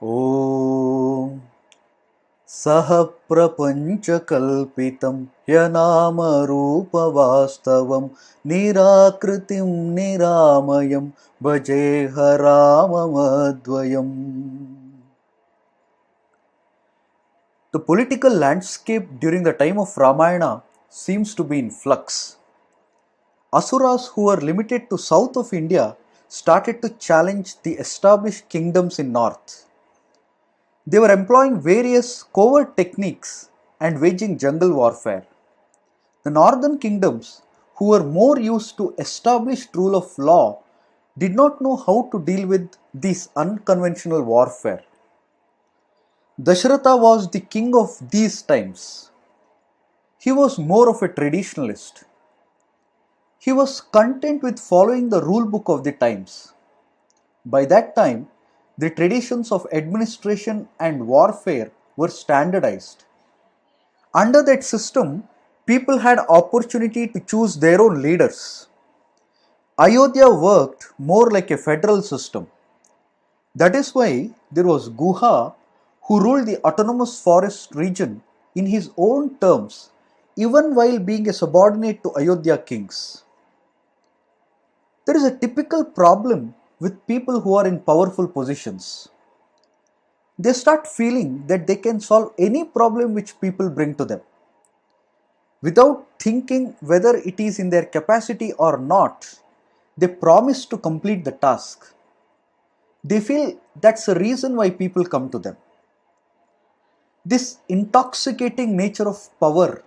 ॐ सह प्रपञ्चकल्पितं यनामरूपवास्तवं निराकृतिं निरामयं भजेऽहराममद्वयम्. The political landscape during the time of Ramayana seems to be in flux. Asuras who were limited to south of India started to challenge the established kingdoms in north. They were employing various covert techniques and waging jungle warfare. The northern kingdoms, who were more used to established rule of law, did not know how to deal with this unconventional warfare. Dasharatha was the king of these times. He was more of a traditionalist. He was content with following the rule book of the times. By that time, the traditions of administration and warfare were standardized. Under that system, people had opportunity to choose their own leaders. Ayodhya worked more like a federal system. That is why there was Guha who ruled the autonomous forest region in his own terms, even while being a subordinate to Ayodhya kings. There is a typical problem with people who are in powerful positions. They start feeling that they can solve any problem which people bring to them. Without thinking whether it is in their capacity or not, they promise to complete the task. They feel that's the reason why people come to them. This intoxicating nature of power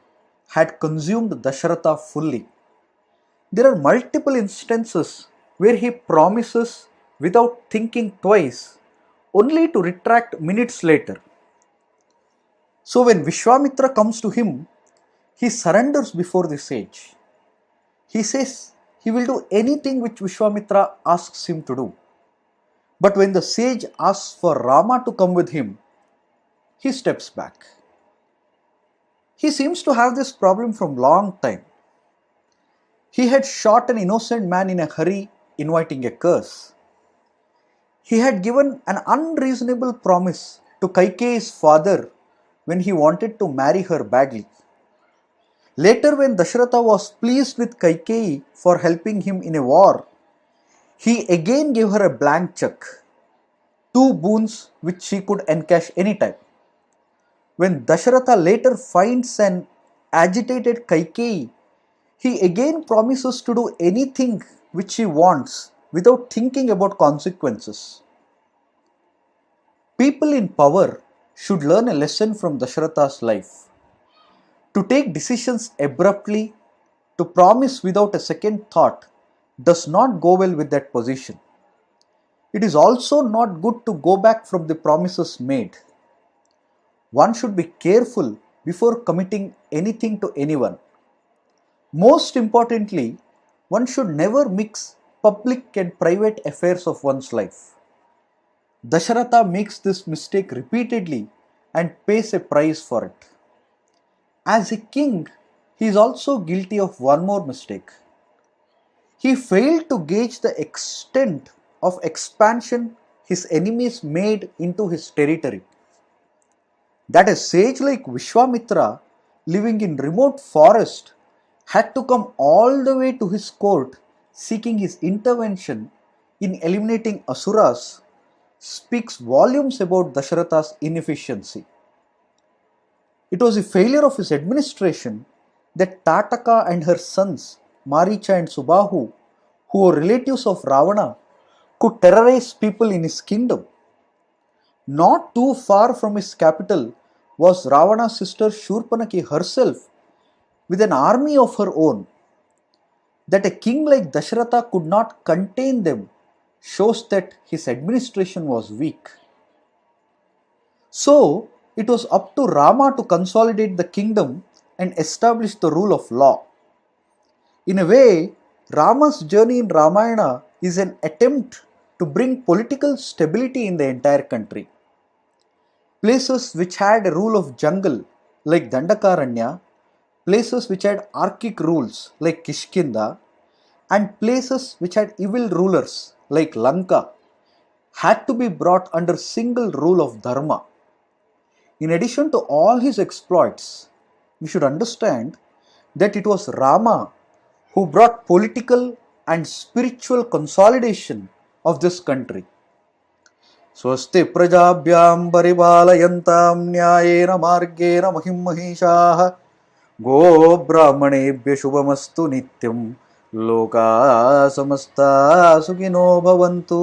had consumed Dasharatha fully. There are multiple instances where he promises without thinking twice, only to retract minutes later. So when Vishwamitra comes to him, he surrenders before the sage. He says he will do anything which Vishwamitra asks him to do. But when the sage asks for Rama to come with him, he steps back. He seems to have this problem from long time. He had shot an innocent man in a hurry, inviting a curse. He had given an unreasonable promise to Kaikeyi's father when he wanted to marry her badly. Later, when Dasharatha was pleased with Kaikeyi for helping him in a war, he again gave her a blank check, two boons which she could encash anytime. When Dasharatha later finds an agitated Kaikeyi, he again promises to do anything which she wants without thinking about consequences. People in power should learn a lesson from Dasharatha's life. To take decisions abruptly, to promise without a second thought, does not go well with that position. It is also not good to go back from the promises made. One should be careful before committing anything to anyone. Most importantly, one should never mix public and private affairs of one's life. Dasharatha makes this mistake repeatedly and pays a price for it. As a king, he is also guilty of one more mistake. He failed to gauge the extent of expansion his enemies made into his territory. That a sage like Vishwamitra, living in remote forest, had to come all the way to his court seeking his intervention in eliminating Asuras speaks volumes about Dasharatha's inefficiency. It was a failure of his administration that Tataka and her sons, Maricha and Subahu, who were relatives of Ravana, could terrorize people in his kingdom. Not too far from his capital was Ravana's sister Shurpanaki herself with an army of her own. That a king like Dasharatha could not contain them shows that his administration was weak. So, it was up to Rama to consolidate the kingdom and establish the rule of law. In a way, Rama's journey in Ramayana is an attempt to bring political stability in the entire country. Places which had a rule of jungle like Dandakaranya, places which had archaic rules like Kishkinda, and places which had evil rulers like Lanka had to be brought under single rule of Dharma. In addition to all his exploits, we should understand that it was Rama who brought political and spiritual consolidation of this country. स्वस्ति प्रजाभ्यां परिपालयन्तां न्यायेन मार्गेण महिं महिषाः गो ब्राह्मणेभ्यः शुभमस्तु नित्यं लोकाः समस्ताः सुखिनो भवन्तु.